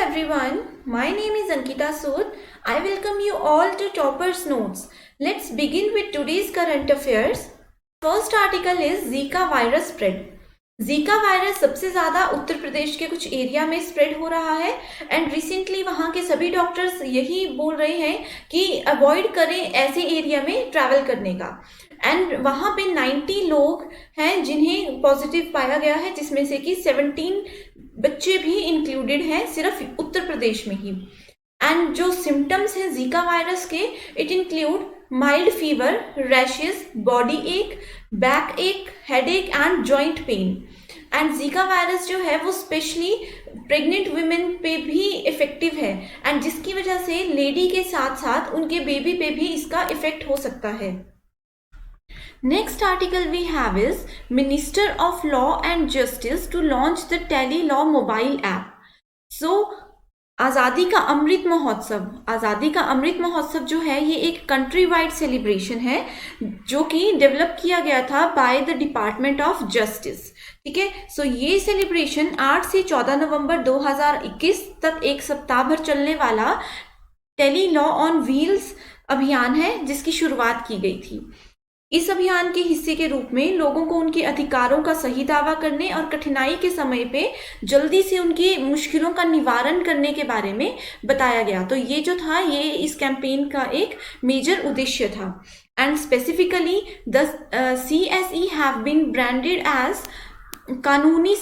everyone, my name is Ankita Sood. I welcome you all to Topper's Notes. Let's begin with today's current affairs. First article is Zika virus spread. Zika virus सबसे ज़्यादा उत्तर प्रदेश के कुछ area में spread हो रहा है and recently वहाँ के सभी डॉक्टर्स यही बोल रहे हैं कि अवॉइड करें ऐसे एरिया में ट्रैवल करने का। एंड वहाँ पे 90 लोग हैं जिन्हें पॉजिटिव पाया गया है, जिसमें से कि 17 बच्चे भी इंक्लूडेड हैं सिर्फ उत्तर प्रदेश में ही। एंड जो सिम्टम्स हैं जीका वायरस के, it include mild fever, rashes, body एक, बैक एक, हेड एक and joint pain. And Zika virus जो है वो स्पेशली प्रेग्नेंट वुमेन पे भी इफेक्टिव है एंड जिसकी वजह से लेडी के साथ साथ उनके बेबी पे भी इसका इफेक्ट हो सकता है। Next article we have is minister of law and justice to launch the tele law mobile app. So आज़ादी का अमृत महोत्सव जो है ये एक कंट्री वाइड सेलिब्रेशन है जो कि डेवलप किया गया था by the department of justice. ठीक है, सो ये सेलिब्रेशन 8 से 14 नवंबर 2021 तक एक सप्ताह भर चलने वाला टेली लॉ ऑन व्हील्स अभियान है जिसकी शुरुआत की गई थी। इस अभियान के हिस्से के रूप में लोगों को उनके अधिकारों का सही दावा करने और कठिनाई के समय पे जल्दी से उनकी मुश्किलों का निवारण करने के बारे में बताया गया। तो ये जो था ये इस कैंपेन का एक मेजर उद्देश्य था। And specifically the CSE have been branded as कानूनी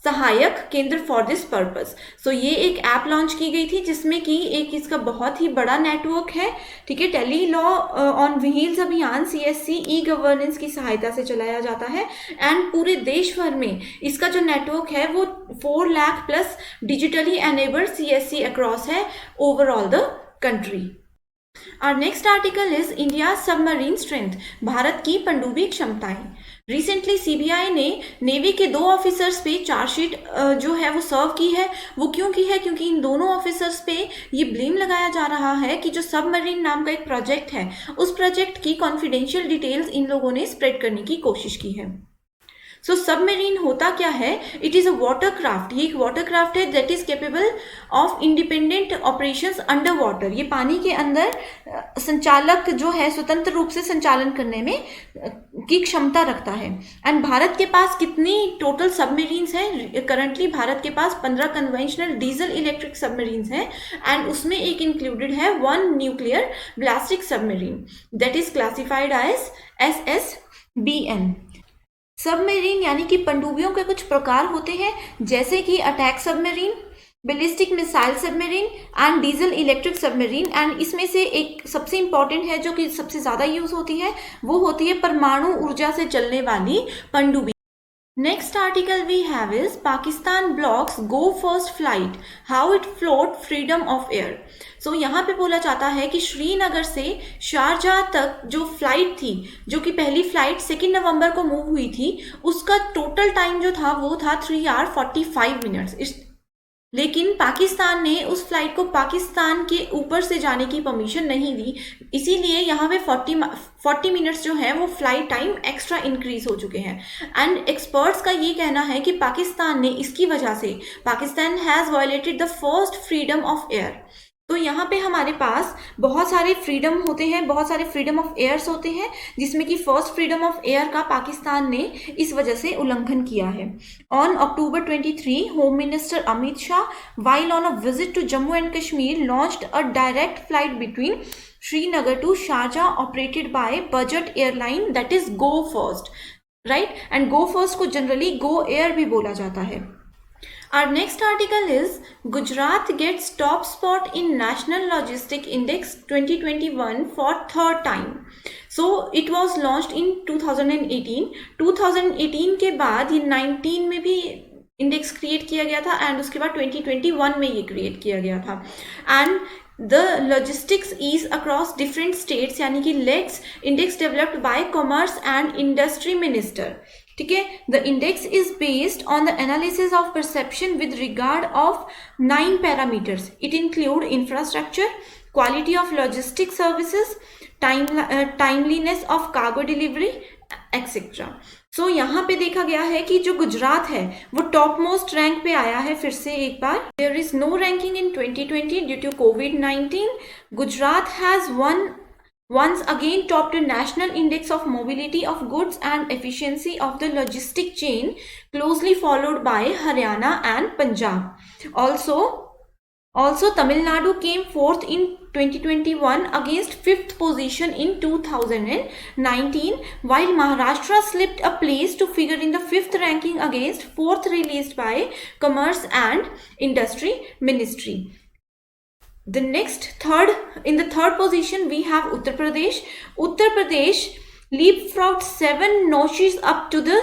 सहायक केंद्र फॉर दिस पर्पस। सो ये एक ऐप लॉन्च की गई थी जिसमें कि एक इसका बहुत ही बड़ा नेटवर्क है। ठीक है, टेली लॉ ऑन व्हील्स अभियान CSC ई गवर्नेंस की सहायता से चलाया जाता है एंड पूरे देश भर में इसका जो नेटवर्क है वो 4 lakh plus digitally enabled CSC across है overall the country. Our next article is India's submarine strength, Bharat की पनडुब्बी क्षमताएं। रिसेंटली CBI ने नेवी के 2 ऑफिसर्स पे चार्जशीट जो है वो सर्व की है। वो क्यों की है? क्योंकि इन दोनों ऑफिसर्स पे ये ब्लेम लगाया जा रहा है कि जो सबमरीन नाम का एक प्रोजेक्ट है उस प्रोजेक्ट की कॉन्फिडेंशियल डिटेल्स इन लोगों ने स्प्रेड करने की कोशिश की है। सो सबमरीन होता क्या है? It is a water craft. ये एक वाटर क्राफ्ट है that is capable of independent operations under water. ये पानी के अंदर संचालक जो है स्वतंत्र रूप से संचालन करने में की क्षमता रखता है। एंड भारत के पास कितनी टोटल सबमरीन्स हैं? करंटली भारत के पास 15 कन्वेंशनल डीजल इलेक्ट्रिक सबमरीन्स हैं एंड उसमें एक इंक्लूडेड है 1 nuclear ballistic submarine that is classified as SSBN। Submarine यानी कि पनडुब्बियों के कुछ प्रकार होते हैं जैसे कि attack submarine, ballistic missile submarine and diesel electric submarine. And इसमें से एक सबसे इंपॉर्टेंट है जो कि सबसे ज़्यादा यूज़ होती है वो होती है परमाणु ऊर्जा से चलने वाली पनडुब्बी। Next article we have is Pakistan blocks go first flight, how it float freedom of air. So यहाँ पे बोला जाता है कि श्रीनगर से शारजाह तक जो फ्लाइट थी, जो कि पहली फ्लाइट 2 नवंबर को मूव हुई थी, उसका टोटल टाइम जो था वो था 3 आवर 45 मिनट्स। लेकिन पाकिस्तान ने उस फ्लाइट को पाकिस्तान के ऊपर से जाने की परमिशन नहीं दी, इसीलिए यहाँ पे 40 मिनट्स जो है वो फ्लाइट टाइम एक्स्ट्रा इंक्रीज हो चुके हैं। एंड एक्सपर्ट्स का ये कहना है कि पाकिस्तान ने इसकी वजह से Pakistan has violated the first freedom of air. तो यहाँ पे हमारे पास बहुत सारे फ्रीडम होते हैं, बहुत सारे फ्रीडम ऑफ एयर्स होते हैं जिसमें कि फर्स्ट फ्रीडम ऑफ एयर का पाकिस्तान ने इस वजह से उल्लंघन किया है। On October 23, home minister Amit Shah while on a visit to Jammu and Kashmir launched a direct flight between Srinagar to Sharjah operated by budget airline that is Go First, right. And Go First को generally Go Air भी बोला जाता है। Our next article is Gujarat gets top spot in National Logistic Index 2021 for 3rd time. So it was launched in 2018. 2018 के बाद ये 19 में भी इंडेक्स क्रिएट किया गया था एंड उसके बाद 2021 में ये क्रिएट किया गया था। And the logistics ease across different states यानी कि LEADS index developed by commerce and industry minister. ठीक है, the index is based on the analysis of perception with regard of 9 parameters. It include infrastructure, quality of logistic services, timeliness of cargo delivery, etcetera. So यहाँ पे देखा गया है कि जो गुजरात है वो टॉप मोस्ट रैंक पे आया है फिर से एक बार. There is no ranking in 2020 due to COVID-19. Gujarat has once again topped the national index of mobility of goods and efficiency of the logistic chain, closely followed by Haryana and Punjab. Also, Tamil Nadu came fourth in 2021 against fifth position in 2019, while Maharashtra slipped a place to figure in the fifth ranking against fourth released by Commerce and Industry Ministry. The in the third position we have Uttar Pradesh. Uttar Pradesh leapfrogged 7 notches up to the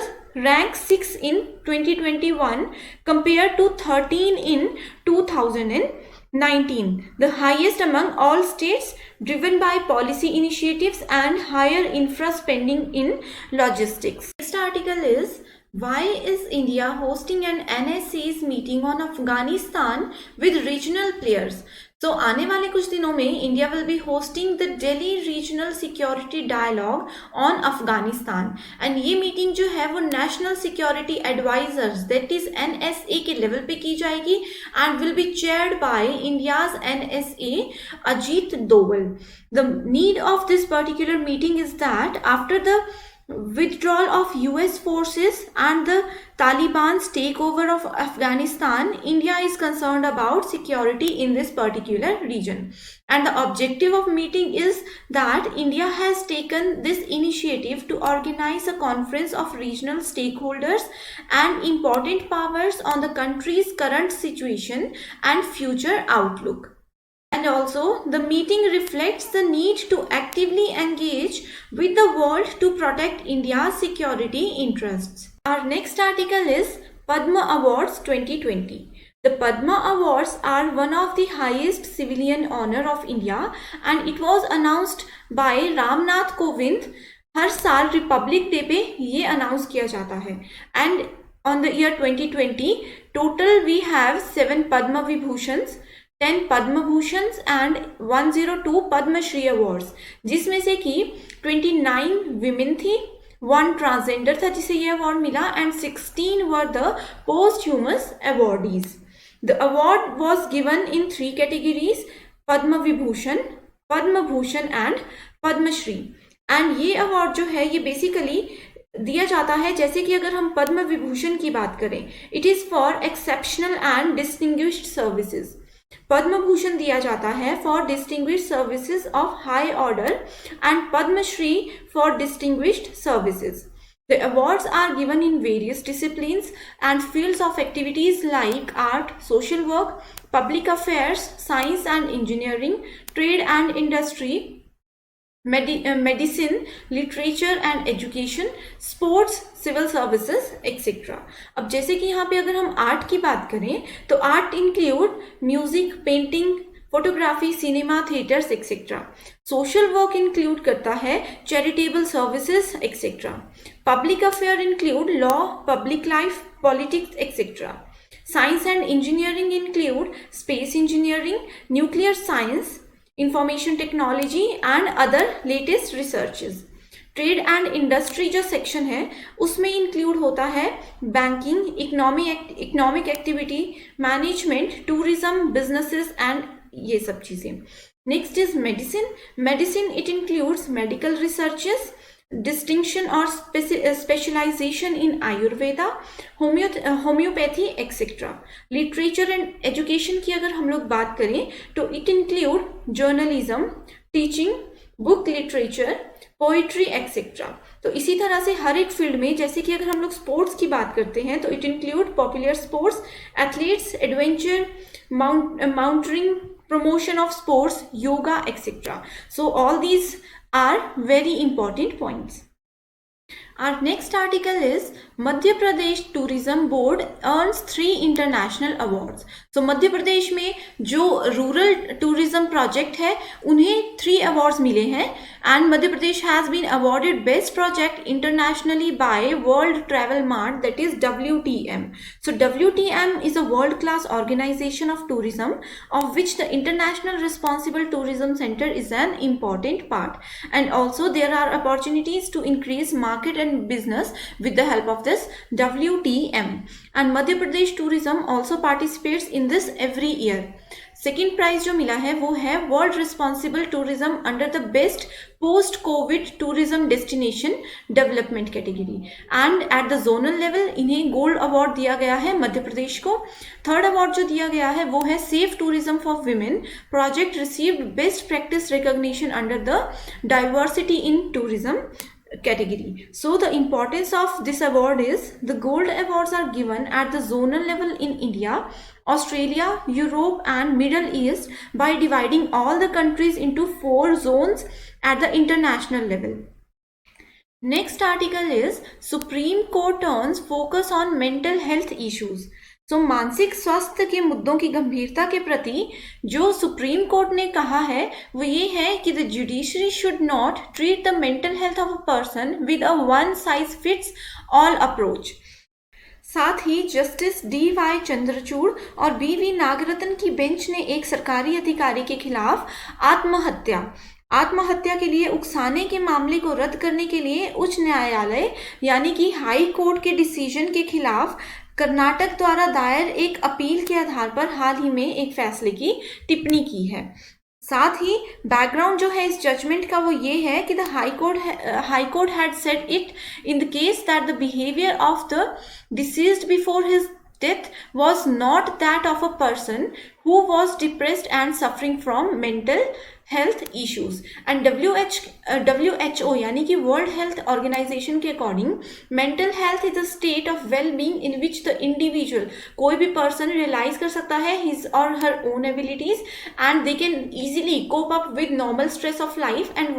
rank 6 in 2021 compared to 13 in 2019, the highest among all states, driven by policy initiatives and higher infra spending in logistics. Next article is, why is India hosting an NSC's meeting on Afghanistan with regional players? तो आने वाले कुछ दिनों में India will be hosting the Delhi regional security dialogue on Afghanistan, and ये meeting जो है वो national security advisers that is NSA के लेवल पे की जाएगी and will be chaired by India's NSA Ajit Doval. The need of this particular meeting is that after the withdrawal of US forces and the Taliban's takeover of Afghanistan, India is concerned about security in this particular region. And the objective of meeting is that India has taken this initiative to organize a conference of regional stakeholders and important powers on the country's current situation and future outlook. And also, the meeting reflects the need to actively engage with the world to protect India's security interests. Our next article is Padma Awards 2020. The Padma Awards are one of the highest civilian honor of India, and it was announced by Ramnath Kovind. हर साल Republic day पे ये announce किया जाता है. And on the year 2020, total we have 7 Padma Vibhushans, 10 Padma Bhushans and 102 Padma Shri Awards, जिसमें से कि 29 women थी, 1 transgender था जिसे ये अवार्ड मिला, and 16 were the posthumous awardees. The award was given in 3 categories: Padma Vibhushan, Padma Bhushan and Padma Shri. And ये award जो है ये बेसिकली दिया जाता है, जैसे कि अगर हम पद्म विभूषण की बात करें, it is for exceptional and distinguished services. Padma Bhushan दिया जाता है for distinguished services of high order and Padma Shri for distinguished services. The awards are given in various disciplines and fields of activities like art, social work, public affairs, science and engineering, trade and industry, medicine, literature and education, sports, civil services, etc. अब जैसे कि यहाँ पे अगर हम art की बात करें तो art include music, painting, photography, cinema, theatres etcetera. Social work include करता है charitable services etcetera. Public affair include law, public life, politics etcetera. Science and engineering include space engineering, nuclear science, information technology and other latest researches. Trade and industry जो section है उसमें include होता है banking, economic activity, management, tourism, businesses and ये सब चीज़ें. Next is medicine it includes medical researches, distinction or specialization in Ayurveda, homeopathy, etc. Literature and education की अगर हम लोग बात करें तो it include journalism, teaching, book literature, poetry, etc. तो इसी तरह से हर एक फील्ड में, जैसे कि अगर हम लोग स्पोर्ट्स की बात करते हैं तो it include popular sports, athletes, adventure, mountaineering, promotion of sports, yoga, etc. So all these are very important points. Our next article is Madhya Pradesh Tourism Board earns 3 international awards. So Madhya Pradesh में जो rural tourism project है उन्हें 3 awards मिले हैं, and Madhya Pradesh has been awarded best project internationally by World Travel Mart, that is WTM. So WTM is a world class organization of tourism of which the International Responsible Tourism Center is an important part, and also there are opportunities to increase market and and business with the help of this WTM. And Madhya Pradesh tourism also participates in this every year. Second prize जो मिला है वो है world responsible tourism under the best post covid tourism destination development category. And at the zonal level इन्हें gold award दिया गया है मध्य प्रदेश को। थर्ड अवार्ड जो दिया गया है वो है safe tourism for women project received best practice recognition under the diversity in tourism category. So the importance of this award is the gold awards are given at the zonal level in India, Australia, Europe and Middle East by dividing all the countries into 4 zones at the international level. Next article is Supreme Court turns focus on mental health issues. तो मानसिक स्वास्थ्य के मुद्दों की गंभीरता के प्रति जो सुप्रीम कोर्ट ने कहा है वो ये है कि the judiciary should not treat the mental health of a person with a one size fits all approach. साथ ही जस्टिस DY चंद्रचूड़ और BV नागरत्न की बेंच ने एक सरकारी अधिकारी के खिलाफ आत्महत्या के लिए उकसाने के मामले को रद्द करने के लिए उच्च न्यायालय यानी कि हाई कोर्ट के डिसीजन के खिलाफ कर्नाटक द्वारा दायर एक अपील के आधार पर हाल ही में एक फैसले की टिप्पणी की है। साथ ही बैकग्राउंड जो है इस जजमेंट का वो ये है कि the high court had said it in the case that the behaviour of the deceased before his death was not that of a person who was depressed and suffering from mental health issues. And WHO यानी कि World Health Organization के according mental health is a state of well-being in which the individual कोई भी person realize कर सकता है his or her own abilities and they can easily cope up with normal stress of life and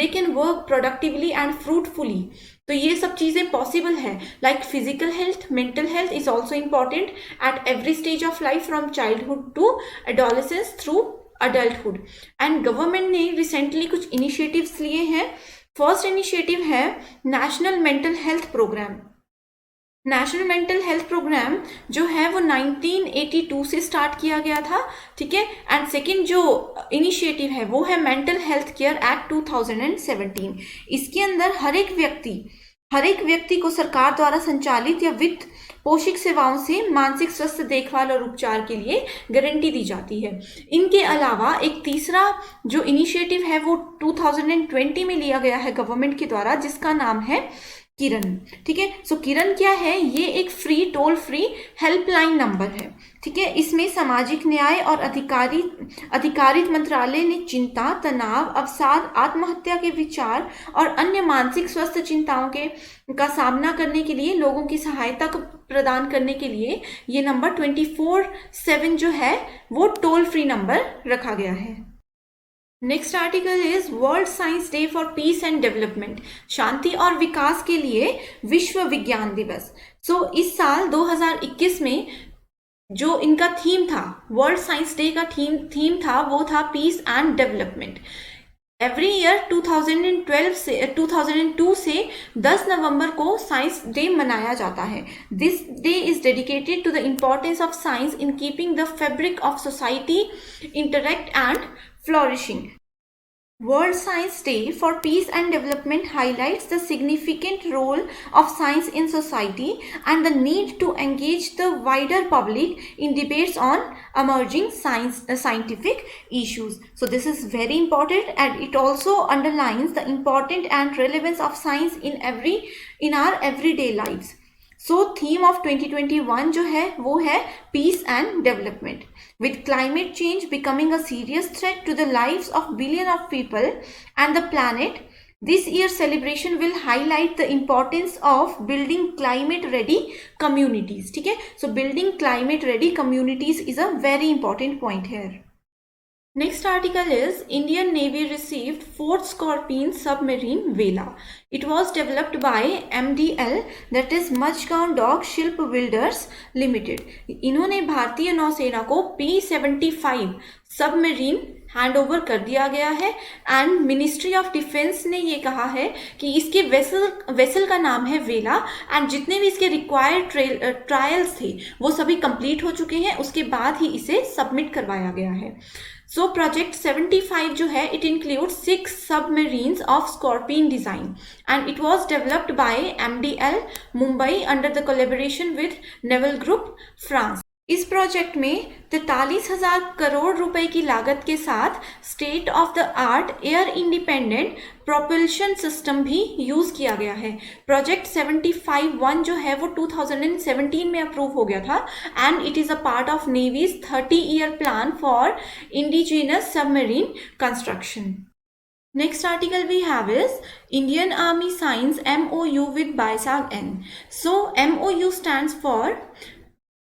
they can work productively and fruitfully. तो ये सब चीजें possible है। Like physical health, mental health is also important at every stage of life from childhood to adolescence through adulthood. And government ने recently कुछ initiatives लिए हैं। First initiative है national mental health program. National mental health program जो है वो 1982 से start किया गया था, ठीक है। एंड सेकेंड जो इनिशिएटिव है वो है मेंटल हेल्थ केयर एक्ट 2017। इसके अंदर हर एक व्यक्ति को सरकार द्वारा संचालित या वित्त पोषित सेवाओं से मानसिक स्वास्थ्य देखभाल और उपचार के लिए गारंटी दी जाती है। इनके अलावा एक तीसरा जो इनिशिएटिव है वो 2020 में लिया गया है गवर्नमेंट के द्वारा, जिसका नाम है किरण, ठीक है। सो किरण क्या है? ये एक free toll free helpline number है, ठीक है। इसमें सामाजिक न्याय और अधिकारित मंत्रालय ने चिंता, तनाव, अवसाद, आत्महत्या के विचार और अन्य मानसिक स्वास्थ्य चिंताओं का सामना करने के लिए लोगों की सहायता को प्रदान करने के लिए ये नंबर 24/7 जो है वो टोल फ्री नंबर रखा गया है। Next article is world science day for peace and development, शांति और विकास के लिए विश्व विज्ञान दिवस। सो इस साल 2021 में जो इनका थीम था, वर्ल्ड साइंस डे का थीम था वो था peace and development. Every year 2002 से 10 नवंबर को साइंस डे मनाया जाता है। This day is dedicated to the importance of science in keeping the fabric of society interact and flourishing. World Science Day for Peace and Development highlights the significant role of science in society and the need to engage the wider public in debates on emerging scientific issues. So this is very important, and it also underlines the importance and relevance of science in our everyday lives. So theme of 2021 जो है वो है peace and development. With climate change becoming a serious threat to the lives of billions of people and the planet, this year's celebration will highlight the importance of building climate ready communities, ठीक है। So building climate ready communities is a very important point here. Next article is Indian Navy received 4th Scorpene submarine Vela. It was developed by MDL, that is Majgaon Dock Shilp Builders Limited. इन्होंने भारतीय नौसेना को P-75 submarine hand over कर दिया गया है and ministry of defence ने ये कहा है कि इसके वेसल का नाम है वेला एंड जितने भी इसके रिक्वायर्ड ट्रायल्स थे वो सभी कंप्लीट हो चुके हैं, उसके बाद ही इसे सबमिट करवाया गया है। सो प्रोजेक्ट 75 जो है it include 6 submarines of scorpion design and it was developed by MDL Mumbai under the collaboration with naval group France. इस प्रोजेक्ट में 43,000 करोड़ रुपए की लागत के साथ state of the art air independent propulsion system भी यूज किया गया है। प्रोजेक्ट 75-1 जो है वो 2017 में अप्रूव हो गया था and it is a part of navy's 30-year plan for indigenous submarine construction. Next article we have is Indian Army signs MOU with BISAG-N. So MOU stands for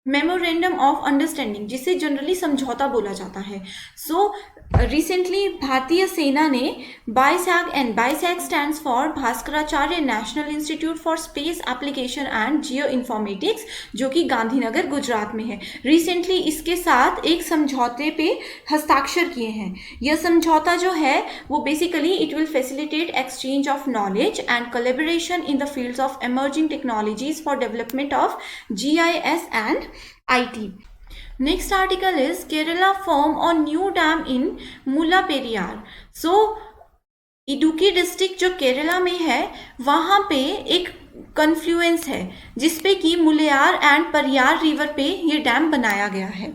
memorandum of understanding, जिसे generally समझौता बोला जाता है। So recently भारतीय सेना ने BISAG stands for Bhaskaracharya national institute for space application and geoinformatics, जो कि गांधीनगर गुजरात में है, रिसेंटली इसके साथ एक समझौते पे हस्ताक्षर किए हैं। यह समझौता जो है वो basically it will facilitate exchange of knowledge and collaboration in the fields of emerging technologies for development of GIS and IT. Next article is Kerala firm on new dam in Mullaperiyar. So Idukki district जो केरला में है वहाँ पे एक confluence है जिसपे कि मुलैयार and Pariyar river पे ये डैम बनाया गया है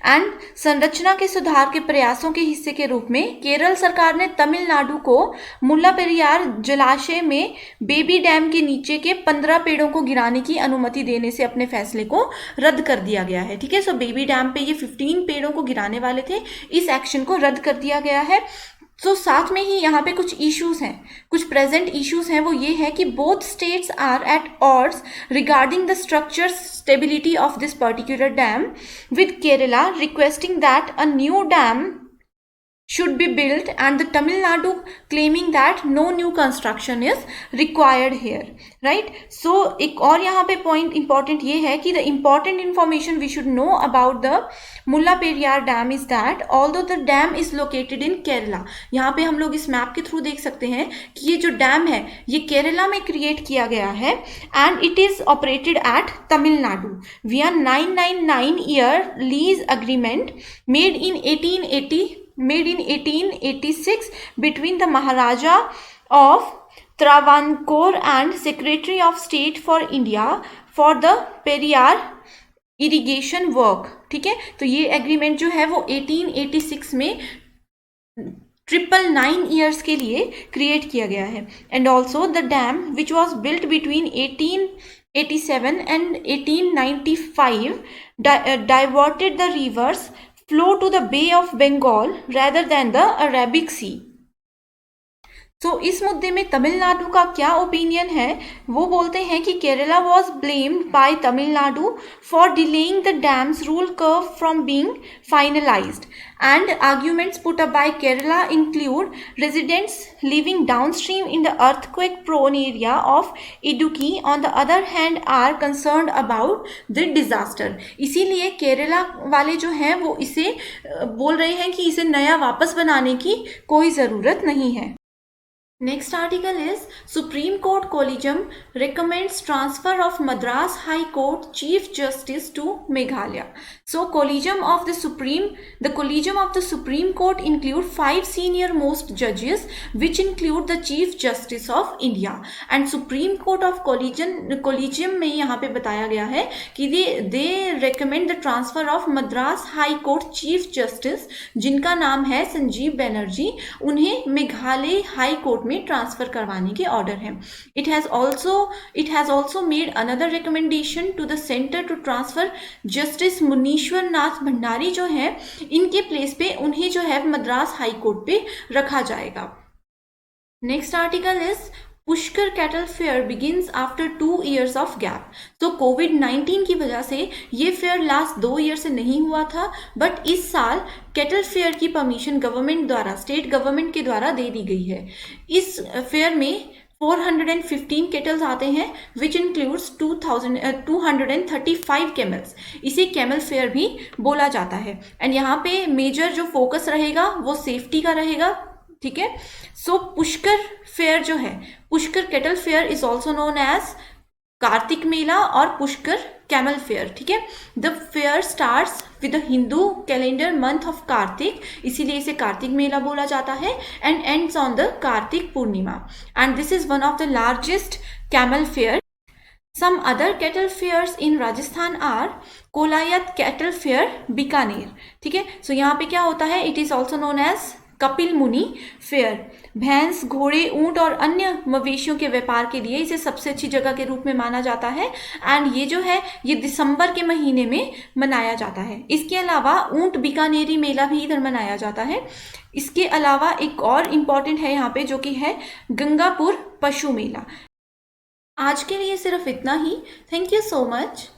एंड संरचना के सुधार के प्रयासों के हिस्से के रूप में केरल सरकार ने तमिलनाडु को मुल्लापेरियार जलाशय में बेबी डैम के नीचे के 15 पेड़ों को गिराने की अनुमति देने से अपने फैसले को रद्द कर दिया गया है। ठीक है, सो बेबी डैम पे ये 15 पेड़ों को गिराने वाले थे, इस एक्शन को रद्द कर दिया गया है। तो साथ में ही यहाँ पे कुछ इश्यूज हैं, कुछ प्रेजेंट इश्यूज हैं, वो ये है कि both states are at odds regarding the structure stability of this particular dam with Kerala requesting that a new dam should be built and the Tamil Nadu claiming that no new construction is required here, right? So एक और यहाँ पे point important ये है कि the important information we should know about the Mullaperiyar dam is that although the dam is located in Kerala, यहाँ पे हम लोग इस मैप के थ्रू देख सकते हैं कि ये जो डैम है ये केरला में क्रिएट किया गया है and it is operated at Tamil Nadu via 999-year lease agreement made in 1886 between the Maharaja of Travancore and Secretary of State for India for the Periyar irrigation work। ठीक है, तो ये एग्रीमेंट जो है वो 1886 में 999 years के लिए क्रिएट किया गया है। And also the dam which was built between 1887 and 1895 diverted the rivers flow to the Bay of Bengal rather than the Arabic Sea। तो इस मुद्दे में तमिलनाडु का क्या ओपिनियन है, वो बोलते हैं कि Kerala was blamed by Tamil Nadu for delaying the dam's rule curve from being finalised and arguments put up by Kerala include residents living downstream in the earthquake prone area of Idukki on the other hand are concerned about the disaster। इसीलिए केरला वाले जो हैं वो इसे बोल रहे हैं कि इसे नया वापस बनाने की कोई ज़रूरत नहीं है। Next article is Supreme Court Collegium recommends transfer of Madras High Court Chief Justice to Meghalaya। So the Collegium of the Supreme Court include 5 senior most judges which include the Chief Justice of India and Supreme Court of Collegium में यहाँ पे बताया गया है कि they recommend the transfer of Madras High Court Chief Justice जिनका नाम है संजीव बनर्जी, उन्हें मेघालय हाई कोर्ट में ट्रांसफर करवाने के ऑर्डर है। It has also made another recommendation to the centre to transfer justice Munishwar Nath Bhandari जो है इनके प्लेस पे उन्हें जो है मद्रास हाई कोर्ट पे रखा जाएगा। Next article is Pushkar cattle fair begins after 2 years of gap. तो कोविड-19 की वजह से ये फेयर लास्ट 2 year से नहीं हुआ था, बट इस साल कैटल फेयर की परमिशन गवर्नमेंट द्वारा, स्टेट गवर्नमेंट के द्वारा दे दी गई है। इस फेयर में 415 केटल्स आते हैं, विच इंक्लूड्स 235 कैमल्स। इसे कैमल फेयर भी बोला जाता है। एंड यहाँ पे मेजर जो फोकस रहेगा वो सेफ्टी का रहेगा, ठीक है। सो पुष्कर फेयर जो है, Pushkar cattle fair is also known as Kartik Mela और पुष्कर कैमल फेयर, ठीक है। The fair starts with the Hindu calendar month of Kartik, इसीलिए इसे कार्तिक मेला बोला जाता है, and ends on the Kartik Purnima, and this is one of the largest camel fair. Some other cattle fairs in Rajasthan are Kolayat cattle fair Bikaner, ठीक है। So यहाँ पे क्या होता है, it is also known as Kapil Muni fair. भैंस, घोड़े, ऊंट और अन्य मवेशियों के व्यापार के लिए इसे सबसे अच्छी जगह के रूप में माना जाता है, एंड ये जो है ये दिसंबर के महीने में मनाया जाता है। इसके अलावा ऊंट बीकानेरी मेला भी इधर मनाया जाता है। इसके अलावा एक और इम्पॉर्टेंट है यहाँ पे, जो कि है गंगापुर पशु मेला। आज के लिए सिर्फ इतना ही। Thank you so much.